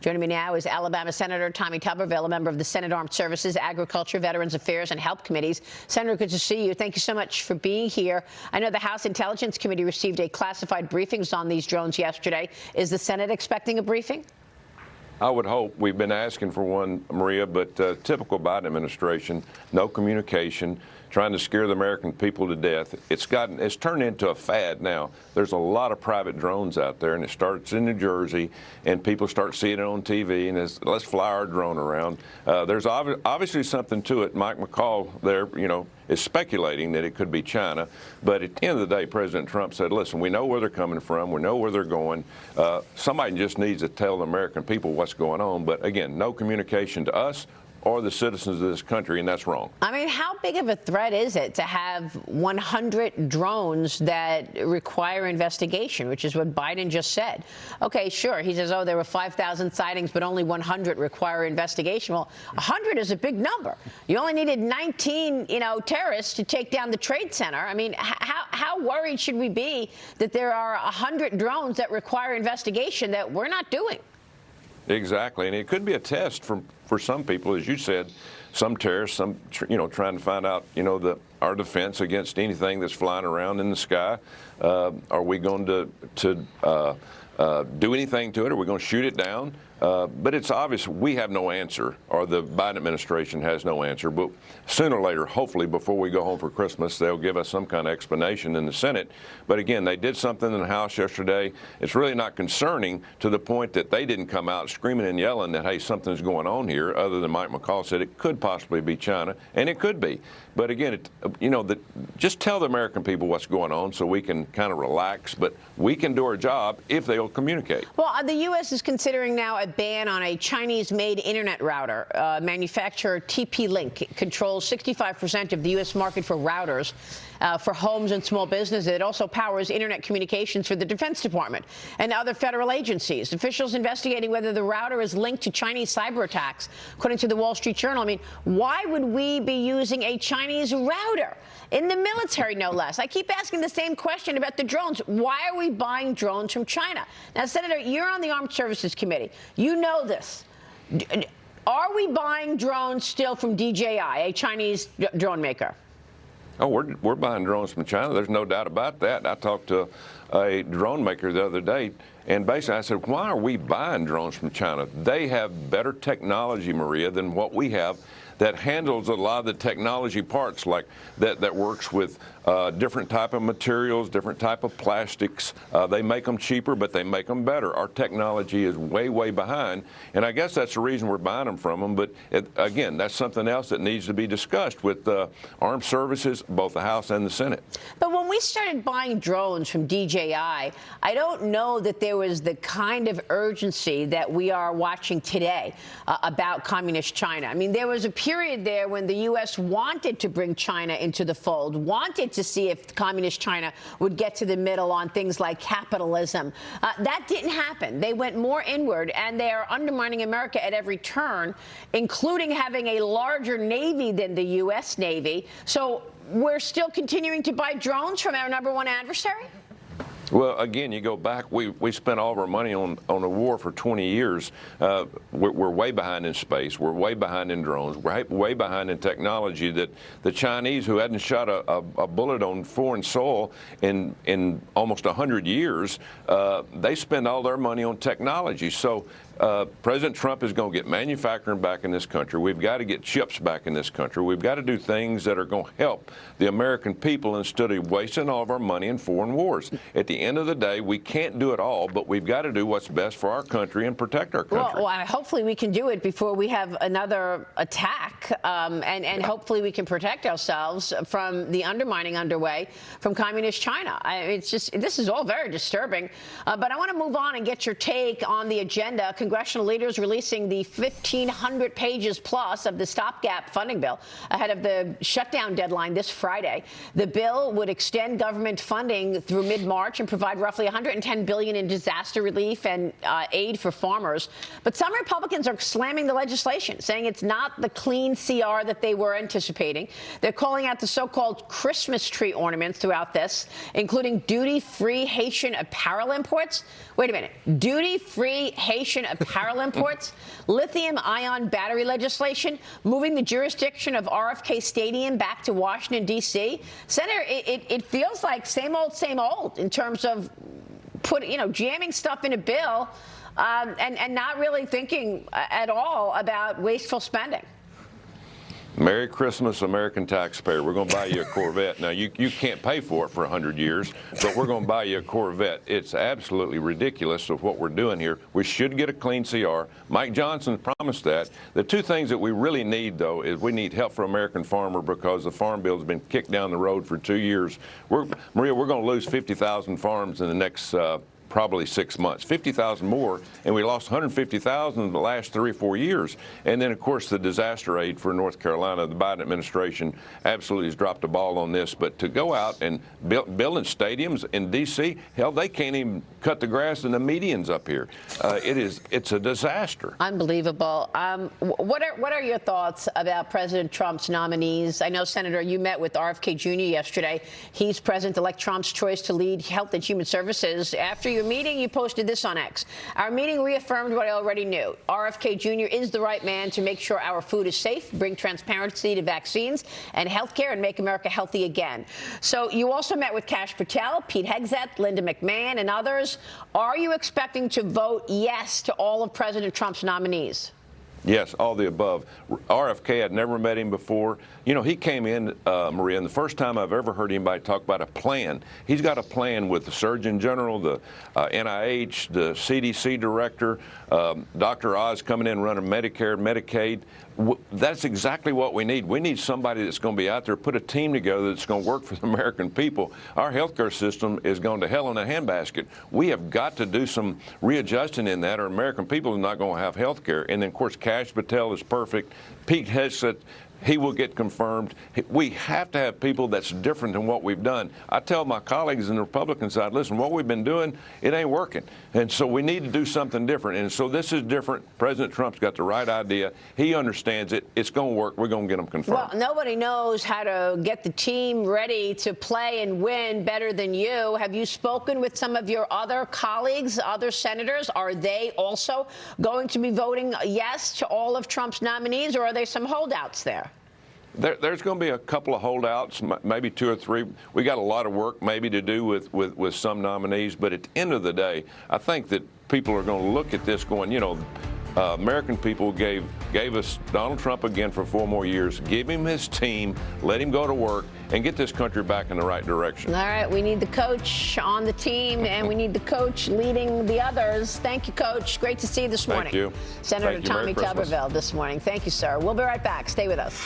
Joining me now is Alabama Senator Tommy Tuberville, a member of the Senate Armed Services, Agriculture, Veterans Affairs, and Health Committees. Senator, good to see you. Thank you so much for being here. I know the House Intelligence Committee received a classified briefings on these drones yesterday. Is the Senate expecting a briefing? I would hope. We've been asking for one, Maria, but typical Biden administration, no communication, trying to scare the American people to death. It's turned into a fad now. There's a lot of private drones out there, and it starts in New Jersey, and people start seeing it on TV, and let's fly our drone around. There's obviously something to it. Mike McCall there, is speculating that it could be China. But at the end of the day, President Trump said, listen, we know where they're coming from. We know where they're going. Somebody just needs to tell the American people what's going on. But again, no communication to us or the citizens of this country, and that's wrong. I mean, how big of a threat is it to have 100 drones that require investigation, which is what Biden just said? Okay, sure, he says, oh, there were 5,000 sightings, but only 100 require investigation. Well, 100 is a big number. You only needed 19, terrorists to take down the Trade Center. I mean, how worried should we be that there are 100 drones that require investigation that we're not doing? Exactly, and it could be a test for some people, as you said, some terrorists, some trying to find out, our defense against anything that's flying around in the sky. Are we going to do anything to it? Are we going to shoot it down? But it's obvious we have no answer, or the Biden administration has no answer. But sooner or later, hopefully before we go home for Christmas, they'll give us some kind of explanation in the Senate. But again, they did something in the House yesterday. It's really not concerning to the point that they didn't come out screaming and yelling that, hey, something's going on here, other than Mike McCall said it could possibly be China, and it could be. But again, just tell the American people what's going on so we can kind of relax. But we can do our job if they'll communicate. Well, the U.S. is considering now a ban on a Chinese-made internet router. Manufacturer TP-Link controls 65% of the U.S. market for routers for homes and small businesses. It also powers internet communications for the Defense Department and other federal agencies. Officials investigating whether the router is linked to Chinese cyber attacks, according to the Wall Street Journal. I mean, why would we be using a Chinese router in the military, no less? I keep asking the same question about the drones. Why are we buying drones from China? Now, Senator, you're on the Armed Services Committee. You know this. Are we buying drones still from DJI, a Chinese drone maker? Oh, we're buying drones from China. There's no doubt about that. I talked to a drone maker the other day, and basically I said, why are we buying drones from China? They have better technology, Maria, than what we have that handles a lot of the technology parts, like that works with different type of materials, different type of plastics. They make them cheaper, but they make them better. Our technology is way, way behind, and I guess that's the reason we're buying them from them. But again, that's something else that needs to be discussed with armed services, both the House and the Senate. But when we started buying drones from DJI, I don't know that there was the kind of urgency that we are watching today about communist China. I mean, there was a period there when the U.S. wanted to bring China into the fold, wanted to see if communist China would get to the middle on things like capitalism. That didn't happen. They went more inward, and they are undermining America at every turn, including having a larger Navy than the U.S. Navy. So we're still continuing to buy drones from our number one adversary? Well, again, you go back, we spent all of our money on a war for 20 years. We're way behind in space. We're way behind in drones. We're way behind in technology that the Chinese, who hadn't shot a bullet on foreign soil in almost 100 years, they spend all their money on technology. So President Trump is going to get manufacturing back in this country. We've got to get chips back in this country. We've got to do things that are going to help the American people instead of wasting all of our money in foreign wars. At the end of the day, we can't do it all, but we've got to do what's best for our country and protect our country. Well, hopefully we can do it before we have another attack, and hopefully we can protect ourselves from the undermining underway from communist China. It's just, this is all very disturbing. But I want to move on and get your take on the agenda. Congressional leaders releasing the 1,500 pages plus of the stopgap funding bill ahead of the shutdown deadline this Friday. The bill would extend government funding through mid-March and provide roughly $110 billion in disaster relief and aid for farmers. But some Republicans are slamming the legislation, saying it's not the clean CR that they were anticipating. They're calling out the so-called Christmas tree ornaments throughout this, including duty-free Haitian apparel imports. Wait a minute. Duty-free Haitian apparel imports, lithium-ion battery legislation, moving the jurisdiction of RFK Stadium back to Washington, D.C. Senator, it feels like same old in terms of jamming stuff in a bill and not really thinking at all about wasteful spending. Merry Christmas, American taxpayer. We're going to buy you a Corvette. Now, you can't pay for it for 100 years, but we're going to buy you a Corvette. It's absolutely ridiculous of what we're doing here. We should get a clean CR. Mike Johnson promised that. The two things that we really need, though, is we need help for American farmer because the farm bill has been kicked down the road for 2 years. Maria, we're going to lose 50,000 farms in the next probably 6 months, 50,000 more, and we lost 150,000 in the last 3 or 4 years. And then, of course, the disaster aid for North Carolina, the Biden administration absolutely has dropped the ball on this. But to go out and building stadiums in D.C., hell, they can't even cut the grass in the medians up here. It's a disaster. Unbelievable. What are your thoughts about President Trump's nominees? I know, Senator, you met with RFK Jr. yesterday. He's President-elect Trump's choice to lead Health and Human Services. After your meeting, you posted this on X. Our meeting reaffirmed what I already knew. RFK Jr. is the right man to make sure our food is safe, bring transparency to vaccines and health care, and make America healthy again. So you also met with Kash Patel, Pete Hegseth, Linda McMahon, and others. Are you expecting to vote yes to all of President Trump's nominees? Yes, all the above. RFK, I'd never met him before. You know, he came in, Maria, and the first time I've ever heard anybody talk about a plan. He's got a plan with the Surgeon General, the NIH, the CDC director, Dr. Oz coming in running Medicare, Medicaid. That's exactly what we need. We need somebody that's going to be out there, put a team together that's going to work for the American people. Our healthcare system is going to hell in a handbasket. We have got to do some readjusting in that, or American people are not going to have health care. And then, of course, Kash Patel is perfect. Pete Hegseth, he will get confirmed. We have to have people that's different than what we've done. I tell my colleagues in the Republican side, listen, what we've been doing, it ain't working. And so we need to do something different. And so this is different. President Trump's got the right idea. He understands it. It's going to work. We're going to get them confirmed. Well, nobody knows how to get the team ready to play and win better than you. Have you spoken with some of your other colleagues, other senators? Are they also going to be voting yes to all of Trump's nominees, or are there some holdouts there? There's going to be a couple of holdouts, maybe 2 or 3. We got a lot of work maybe to do with some nominees, but at the end of the day, I think that people are going to look at this going, American people gave us Donald Trump again for 4 more years. Give him his team, let him go to work, and get this country back in the right direction. All right, we need the coach on the team, and we need the coach leading the others. Thank you, Coach. Great to see you this morning. Thank you. Senator Thank you. Tommy Merry Christmas. Tuberville this morning. Thank you, sir. We'll be right back. Stay with us.